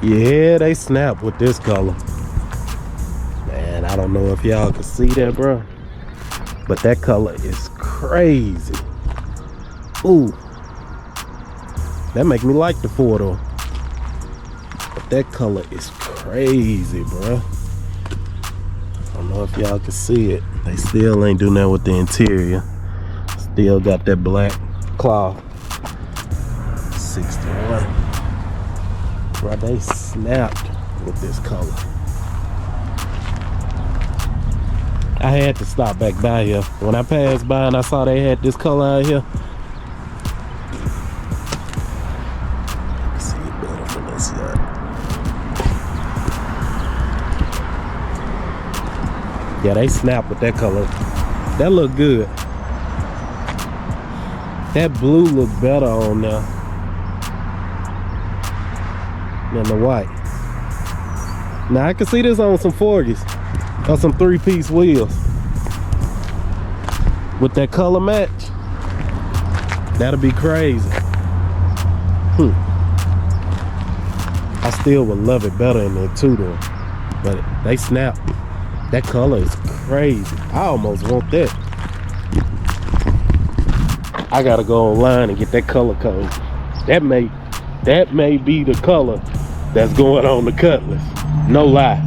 Yeah, they snap with this color. Man, I don't know if y'all can see that, bro, but that color is crazy. Ooh, that make me like the 4-door. But that color is crazy, bro. I don't know if y'all can see it. They still ain't doing that with the interior. Still got that black cloth. 61. Bro, they snapped with this color. I had to stop back by here. When I passed by and I saw they had this color out here. See it better from this side. Yeah, they snap with that color. That look good. That blue look better on there than the white. Now I can see this on some 40s or some 3-piece wheels. With that color match, that'll be crazy. I still would love it better in there too though. But they snap. That color is crazy. I almost want that. I gotta go online and get that color code. That may be the color that's going on the Cutlass. No lie.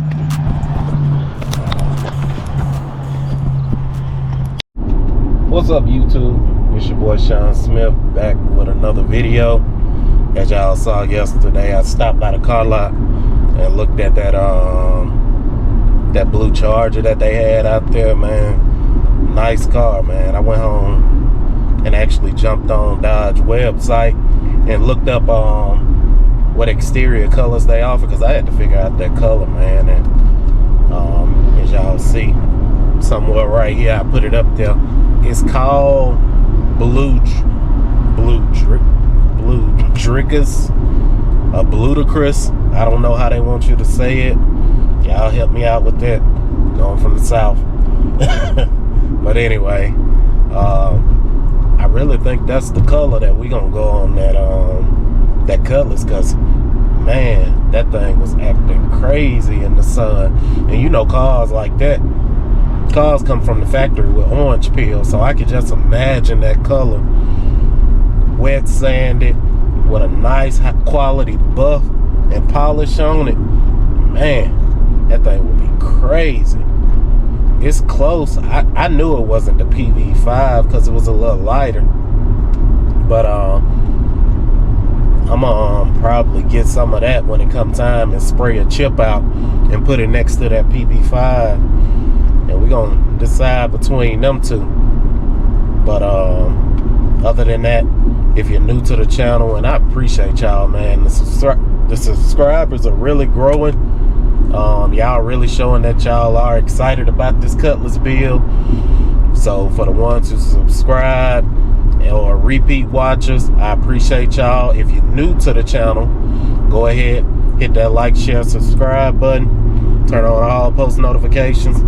What's up, YouTube? It's your boy Sean Smith back with another video. As y'all saw yesterday, I stopped by the car lot and looked at that that blue Charger that they had out there, man. Nice car, man. I went home and actually jumped on Dodge website and looked up what exterior colors they offer, because I had to figure out that color, man. And as y'all see somewhere right here, I put it up there. It's called Ludicrous. I don't know how they want you to say it. Y'all help me out with that. Going from the south. But anyway, I really think that's the color that we gonna go on that Cutlass, cause man, that thing was acting crazy in the sun. And you know, cars like that, cars come from the factory with orange peel, so I could just imagine that color wet sanded with a nice high quality buff and polish on it. Man, that thing would be crazy. It's close. I knew it wasn't the PV5 because it was a little lighter, but I'm gonna probably get some of that when it comes time and spray a chip out and put it next to that PV5, and we're gonna decide between them two. But other than that, if you're new to the channel, and I appreciate y'all, man, the subscribers are really growing. Y'all really showing that y'all are excited about this Cutlass build. So for the ones who subscribe or repeat watchers, I appreciate y'all. If you're new to the channel, go ahead, hit that like, share, subscribe button, turn on all post notifications,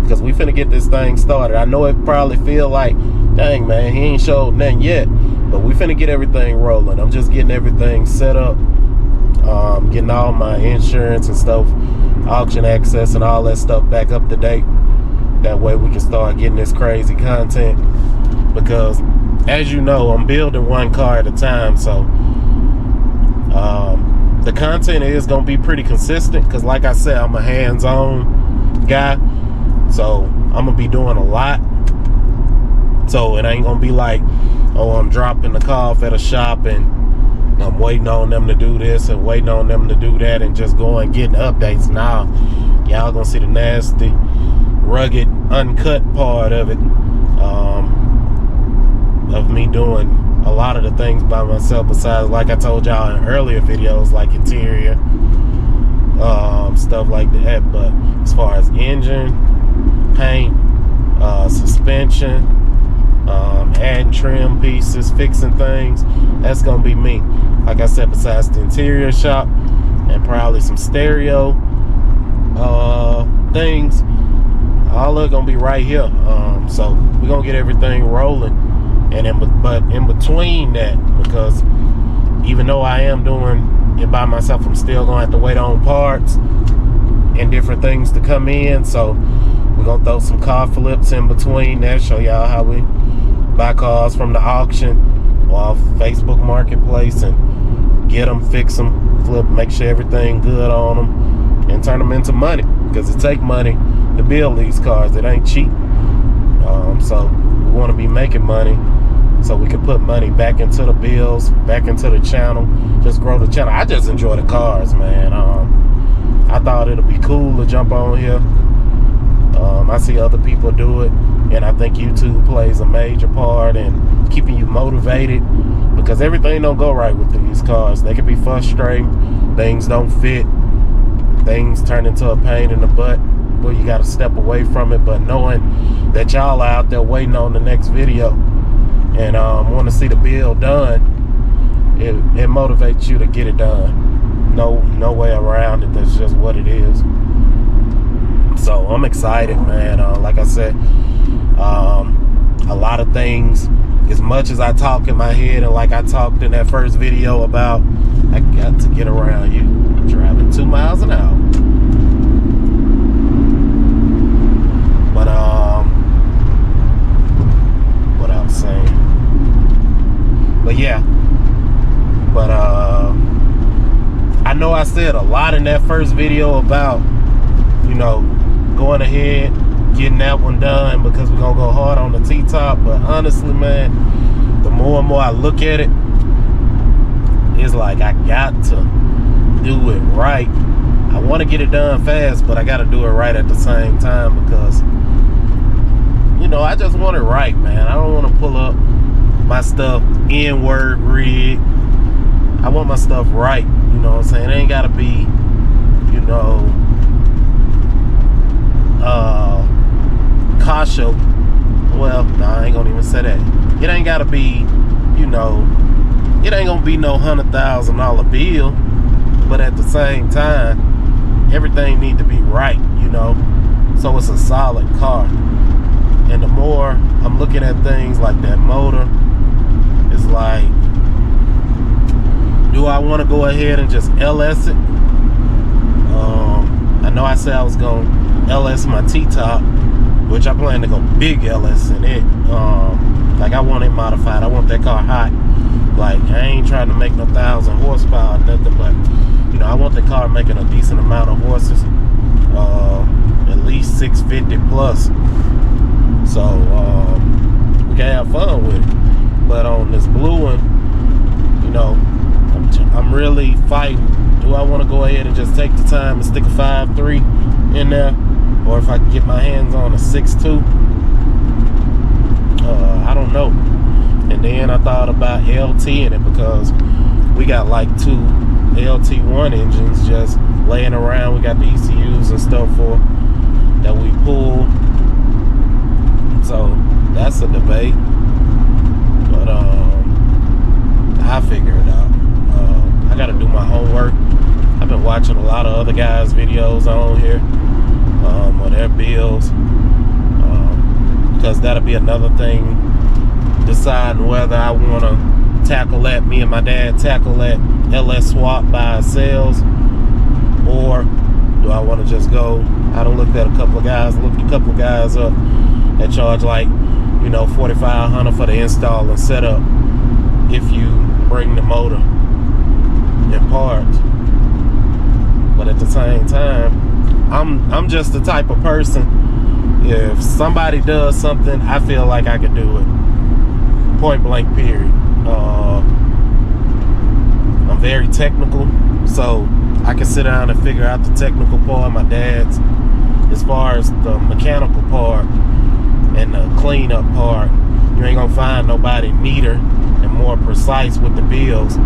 because we finna get this thing started. I know it probably feel like, dang man, he ain't showed nothing yet, but we finna get everything rolling. I'm just getting everything set up, getting all my insurance and stuff, auction access and all that stuff back up to date. That way we can start getting this crazy content, because as you know, I'm building one car at a time, so the content is gonna be pretty consistent, because like I said, I'm a hands-on guy, so I'm gonna be doing a lot. So it ain't gonna be like, oh, I'm dropping the car off at a shop and I'm waiting on them to do this and waiting on them to do that and just going getting updates. Now y'all gonna see the nasty, rugged, uncut part of it, of me doing a lot of the things by myself, besides, like I told y'all in earlier videos, like interior stuff like that. But as far as engine, paint, suspension, adding trim pieces, fixing things, that's gonna be me. Like I said, besides the interior shop and probably some stereo things, all of it gonna be right here. So we're gonna get everything rolling. And but in between that, because even though I am doing it by myself, I'm still gonna have to wait on parts and different things to come in. So we're gonna throw some car flips in between there, show y'all how we buy cars from the auction or off Facebook Marketplace and get them, fix them, flip, make sure everything good on them, and turn them into money, because it take money to build these cars. It ain't cheap. So we want to be making money so we can put money back into the bills, back into the channel, just grow the channel. I just enjoy the cars, man. I thought it'd be cool to jump on here. I see other people do it, and I think YouTube plays a major part in keeping you motivated, because everything don't go right with these cars. They can be frustrating, things don't fit, things turn into a pain in the butt where you got to step away from it. But knowing that y'all are out there waiting on the next video and want to see the build done, it motivates you to get it done. No way around it. That's just what it is. So I'm excited, man. Like I said, a lot of things, as much as I talk in my head, and like I talked in that first video about, I got to get around you driving 2 miles an hour. But what I was saying, but yeah, but I know I said a lot in that first video about, you know, going ahead, getting that one done, because we're gonna go hard on the T-top. But honestly, man, the more and more I look at it, it's like I got to do it right. I want to get it done fast, but I got to do it right at the same time, because, you know, I just want it right, man. I don't want to pull up my stuff inward rig. I want my stuff right, you know what I'm saying? It ain't got to be, you know, car show. Well, no, I ain't gonna even say that. It ain't gotta be, you know, it ain't gonna be no $100,000 bill, but at the same time, everything need to be right, you know, so it's a solid car. And the more I'm looking at things like that motor, it's like, do I want to go ahead and just LS it? I know I said I was gonna LS my T-top, which I plan to go big LS in it. Like, I want it modified. I want that car hot. Like, I ain't trying to make no 1,000 horsepower or nothing, but, you know, I want the car making a decent amount of horses, at least 650 plus. So we can have fun with it. But on this blue one, you know, I'm really fighting. Do I want to go ahead and just take the time and stick a 5.3 in there, or if I can get my hands on a 6.2? I don't know. And then I thought about LT in it, because we got like 2 LT1 engines just laying around. We got the ECUs and stuff for that we pull. So that's a debate. But I figure it out. I got to do my homework. I've been watching a lot of other guys' videos on here, on their builds, because that'll be another thing, deciding whether I want to tackle that, me and my dad tackle that LS swap by ourselves, or do I want to just go. I done looked at a couple of guys up that charge like, you know, $4,500 for the install and setup if you bring the motor and parts. But at the same time, I'm just the type of person, if somebody does something, I feel like I could do it. Point blank, period. I'm very technical, so I can sit down and figure out the technical part. My dad's, as far as the mechanical part and the cleanup part, you ain't gonna find nobody neater and more precise with the builds.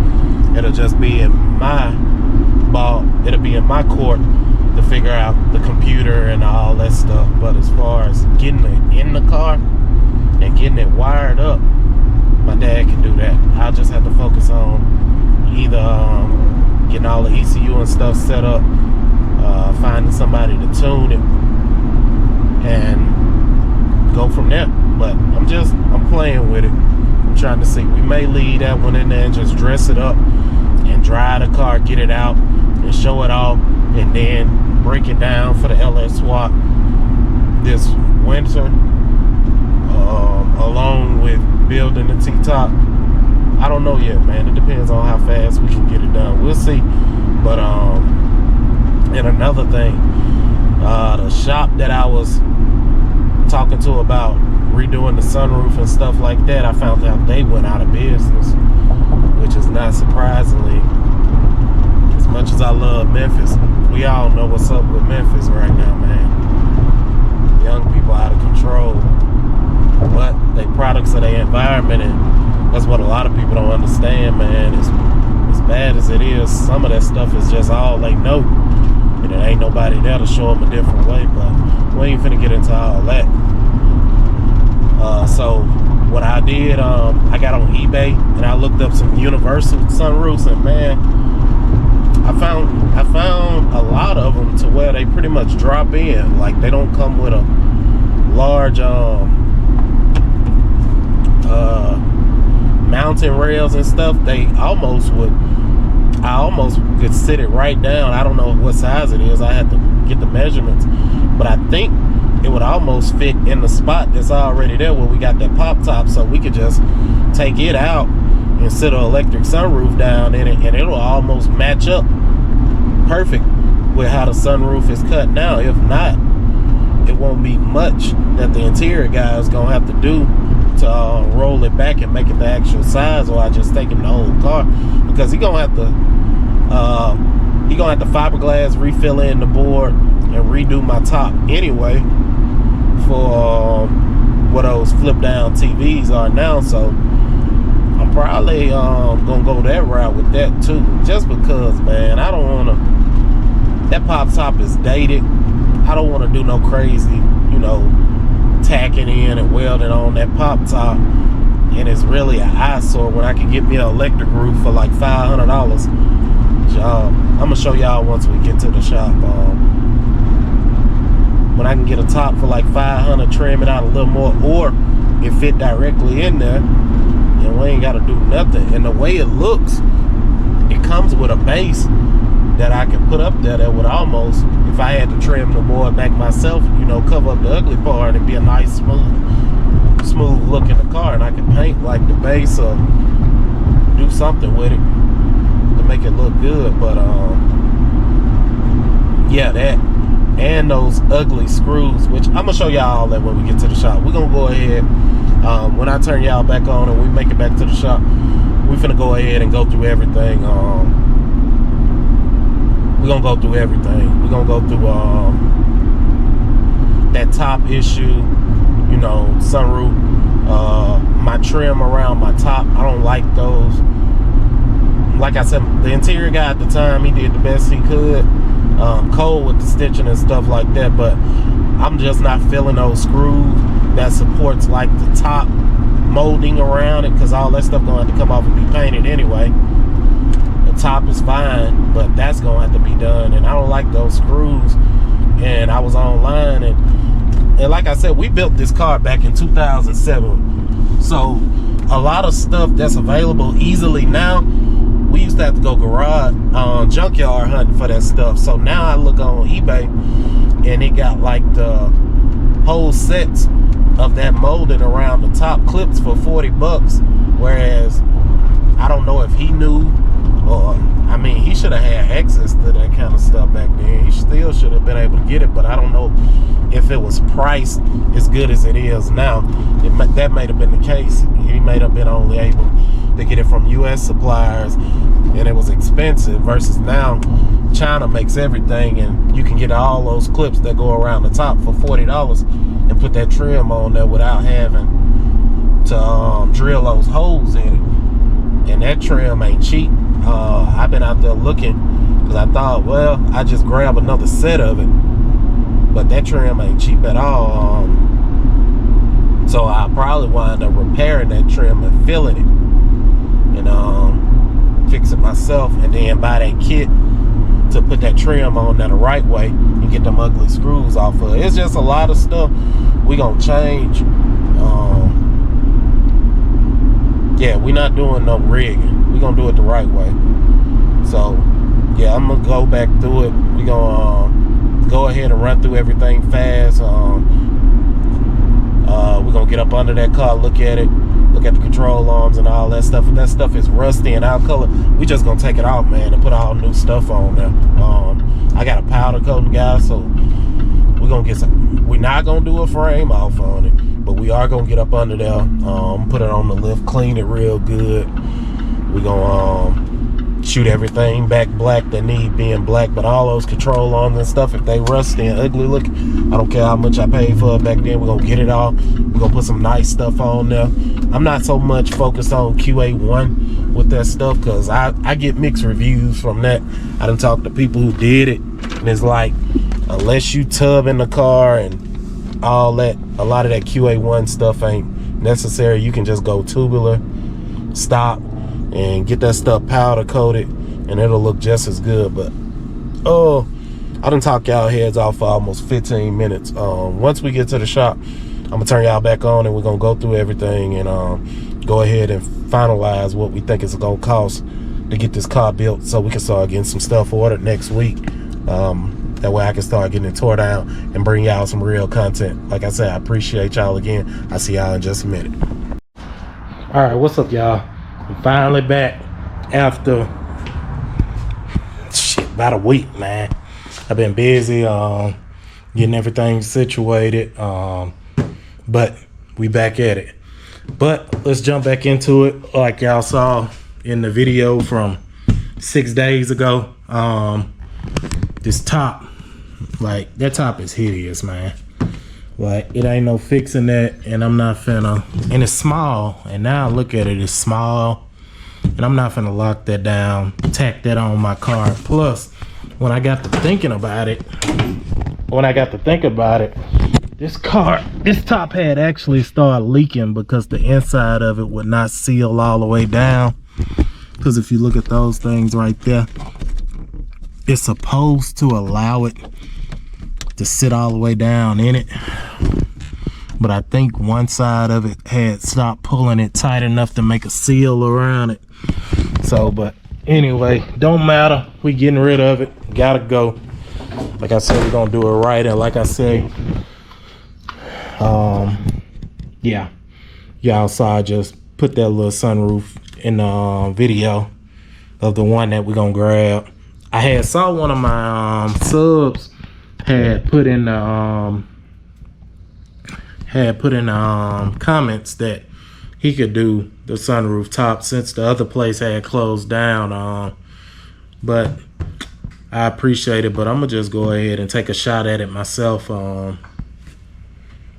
It'll just be in my ball. It'll be in my court to figure out the computer and all that stuff. But as far as getting it in the car and getting it wired up, my dad can do that. I'll just have to focus on either getting all the ECU and stuff set up, finding somebody to tune it, and go from there. But I'm playing with it. I'm trying to see. We may leave that one in there and just dress it up and drive the car car, get it out and show it off, and then break it down for the LS swap this winter, along with building the T-top. I don't know yet, man. It depends on how fast we can get it done. We'll see. But and another thing, the shop that I was talking to about redoing the sunroof and stuff like that, I found out they went out of business, which is not surprisingly. As much as I love Memphis, we all know what's up with Memphis right now, man. Young people out of control, but they products of their environment, and that's what a lot of people don't understand, man. It's as bad as it is, some of that stuff is just all they know, and there ain't nobody there to show them a different way. But we ain't finna get into all that. So what I did, I got on eBay and I looked up some universal sunroofs, and man, I found a lot of them to where they pretty much drop in. Like, they don't come with a large mountain rails and stuff. I almost could sit it right down. I don't know what size it is. I had to get the measurements, but I think it would almost fit in the spot that's already there where we got that pop top, so we could just take it out and sit an electric sunroof down in it, and it'll almost match up perfect with how the sunroof is cut now. If not, it won't be much that the interior guy is gonna have to do to roll it back and make it the actual size, or I just take him the whole car, because he gonna have to fiberglass, refill in the board, and redo my top anyway for what those flip down TVs are now. So I'm probably gonna go that route with that too, just because, man, I don't want to. That pop top is dated. I don't want to do no crazy, tacking in and welding on that pop top, and it's really an eyesore when I can get me an electric roof for like $500. I'm gonna show y'all once we get to the shop. When I can get a top for like $500, trim it out a little more, or it fit directly in there, and we ain't got to do nothing. And the way it looks, it comes with a base that I can put up there that would almost, if I had to trim the board back myself, cover up the ugly part, it'd be a nice smooth look in the car, and I could paint like the base or do something with it to make it look good. But yeah, that and those ugly screws, which I'm gonna show y'all all that when we get to the shop. We're gonna go ahead, when I turn y'all back on and we make it back to the shop, we finna go ahead and go through everything. We're gonna go through everything. We're gonna go through that top issue, sunroof, my trim around my top. I don't like those. Like I said, the interior guy at the time, he did the best he could. Cold with the stitching and stuff like that, but I'm just not feeling those screws that supports like the top molding around it, because all that stuff gonna have to come off and be painted anyway. The top is fine, but that's gonna have to be done, and I don't like those screws. And I was online, and like I said, we built this car back in 2007, so a lot of stuff that's available easily now, we used to have to go garage junkyard hunting for that stuff. So now I look on eBay, and it got like the whole sets of that molding around the top clips for $40, whereas I don't know if he knew, or I mean, he should have had access to that kind of stuff back then. He still should have been able to get it, but I don't know if it was priced as good as it is now. That might have been the case. He may have been only able to get it from U.S. suppliers, and it was expensive, versus now China makes everything, and you can get all those clips that go around the top for $40 and put that trim on there without having to drill those holes in it. And that trim ain't cheap. I've been out there looking, because I thought, well, I just grab another set of it, but that trim ain't cheap at all. So I probably wind up repairing that trim and filling it, and fix it myself, and then buy that kit to put that trim on there the right way and get them ugly screws off of it. It's just a lot of stuff we gonna change. Yeah, we're not doing no rigging. We're gonna do it the right way. So yeah, I'm gonna go back through it. We gonna go ahead and run through everything fast. We're gonna get up under that car, look at it, look at the control arms and all that stuff. If that stuff is rusty and out color, we just gonna take it out, man, and put all new stuff on there. I got a powder coating guy, so we're gonna get some. We're not gonna do a frame off on it, but we are gonna get up under there, put it on the lift, clean it real good. We're gonna shoot everything back black that need being black, but all those control arms and stuff, if they rusty and ugly look, I don't care how much I paid for it back then, we're gonna get it off. We're gonna put some nice stuff on there. I'm not so much focused on QA1 with that stuff, because I get mixed reviews from that. I done talked to people who did it, and it's like, unless you tub in the car and all that, a lot of that QA1 stuff ain't necessary. You can just go tubular, stop, and get that stuff powder coated, and it'll look just as good. But I done talk y'all heads off for almost 15 minutes. Once we get to the shop, I'm gonna turn y'all back on, and we're gonna go through everything and go ahead and finalize what we think it's gonna cost to get this car built, so we can start getting some stuff ordered next week. That way I can start getting it tore down and bring y'all some real content. Like I said, I appreciate y'all again. I'll see y'all in just a minute. All right, what's up, y'all? I'm finally back after about a week, man. I've been busy getting everything situated, but we back at it. But let's jump back into it. Like y'all saw in the video from 6 days ago, this top, like, that top is hideous, man. Like, it ain't no fixing that, and I'm not finna, and it's small, and now I look at it, it's small, and I'm not finna lock that down, tack that on my car. Plus, when I got to thinking about it, this top had actually started leaking because the inside of it would not seal all the way down. Because if you look at those things right there, it's supposed to allow it to sit all the way down in it, but I think one side of it had stopped pulling it tight enough to make a seal around it. So, but anyway, don't matter, we getting rid of it, gotta go. Like I said, we're gonna do it right, and like I say, yeah, y'all saw I just put that little sunroof in the video of the one that we're gonna grab. I had saw one of my subs had put in the comments that he could do the sunroof top since the other place had closed down. But I appreciate it, but I'm gonna just go ahead and take a shot at it myself.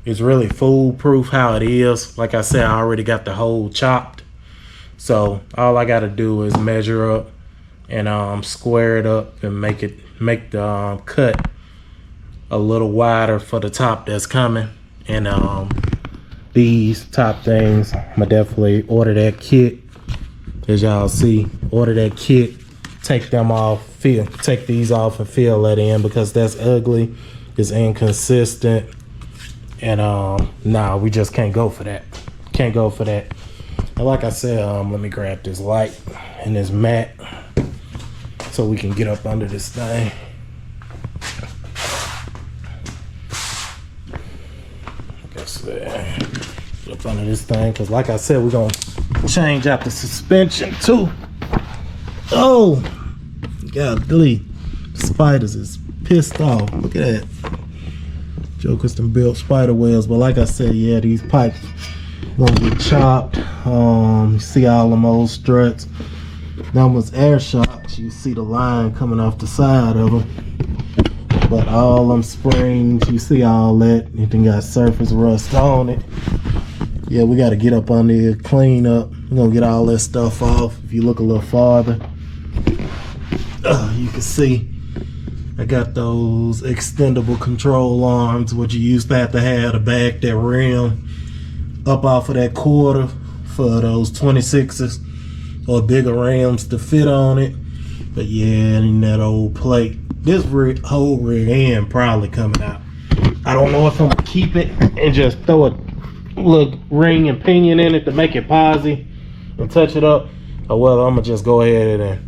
It's really foolproof how it is. Like I said, I already got the hole chopped, so all I gotta do is measure up and square it up and make the cut a little wider for the top that's coming. And these top things, I'm gonna definitely order that kit. As y'all see, order that kit, take them off, take these off and fill that in, because that's ugly, it's inconsistent, and nah, we just can't go for that. Can't go for that. And like I said, let me grab this light and this mat so we can get up under this thing. Get up under this thing, because like I said, we're gonna change out the suspension too. Oh, golly, spiders is pissed off. Look at that. Joe Custom built spider webs, but like I said, yeah, these pipes gonna get chopped. You see all them old struts. Them was air shocks. You see the line coming off the side of them. But all them springs, you see all that, anything got surface rust on it. Yeah, we got to get up under here, clean up. We're going to get all that stuff off. If you look a little farther, you can see I got those extendable control arms, what you used to have to back that rim up off of that quarter for those 26s or bigger rims to fit on it. But yeah, and that old plate. This whole rear end probably coming out. I don't know if I'm gonna keep it and just throw a little ring and pinion in it to make it posy and touch it up, or whether I'm gonna just go ahead and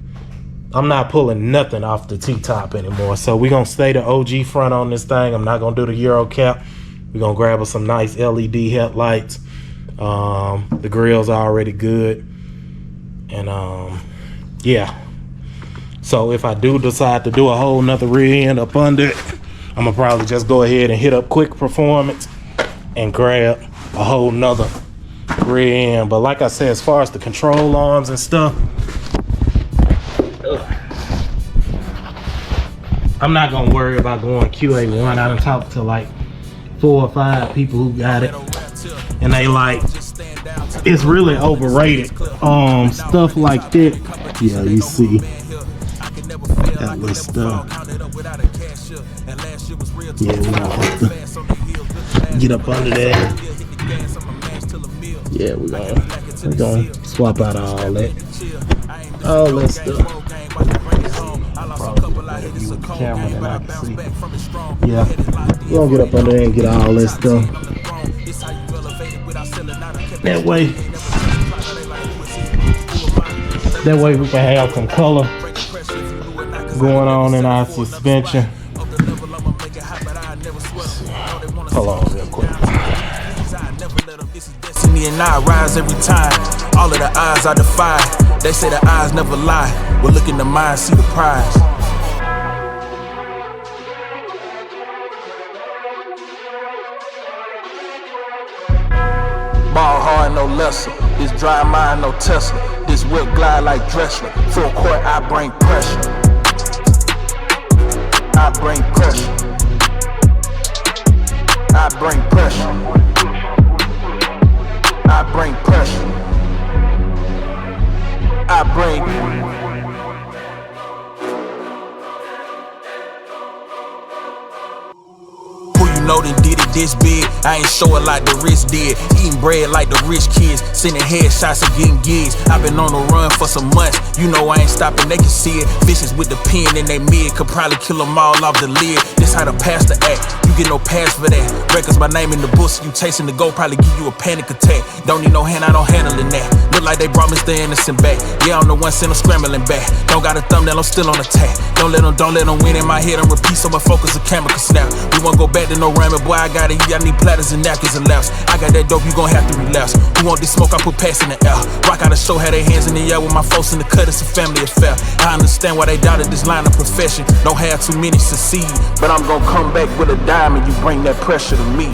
I'm not pulling nothing off the T-top anymore. So we're going to stay the OG front on this thing. I'm not going to do the Euro cap. We're going to grab us some nice LED headlights. The grill's already good. And yeah. So if I do decide to do a whole nother rear end up under it, I'm going to probably just go ahead and hit up Quick Performance and grab a whole nother rear end. But like I said, as far as the control arms and stuff, I'm not gonna worry about going QA1. I done talked to like 4 or 5 people who got it, and they like it's really overrated. Stuff like that. Yeah, you see that little stuff. Yeah, we gonna have to get up under that. Yeah, we're gonna swap out all that stuff. Probably with the camera that I can see. Yeah, we're gonna get up under there and get all this stuff. That way we can have some color going on in our suspension. Hold on real quick. And I rise every time. All of the odds I defy. They say the eyes never lie. Well, look in the mind, see the prize. Ball hard, no lesser. This dry mind, no Tesla. This whip glide like Dressler. Full court, I bring pressure. I bring pressure. I bring pressure. I bring pressure. I bring. Who you know that did it this big? I ain't show it like the rich did. Eating bread like the rich kids. Sending headshots and getting gigs. I've been on the run for some months. You know I ain't stopping, they can see it. Vicious with the pen in they mid. Could probably kill them all off the lid. This how the pastor act. You get no pass for that. Records my name in the books. You chasing the goal, probably give you a panic attack. Don't need no hand, I don't handling that. Look like they brought Mr. Innocent back. Yeah, I'm the one send them scrambling back. Don't got a thumbnail, I'm still on attack. Don't let them win in my head. I'm repeat so my focus the camera can snap. We won't go back to no ramming, boy. I got it. I need platters and napkins and laps. I got that dope, you gon' have to relapse. Who want this smoke? I put packs in the air. Rock out a show, had their hands in the air with my folks in the cut. It's a family affair. I understand why they doubted this line of profession. Don't have too many succeed, but I'm gon' come back with a diamond. You bring that pressure to me.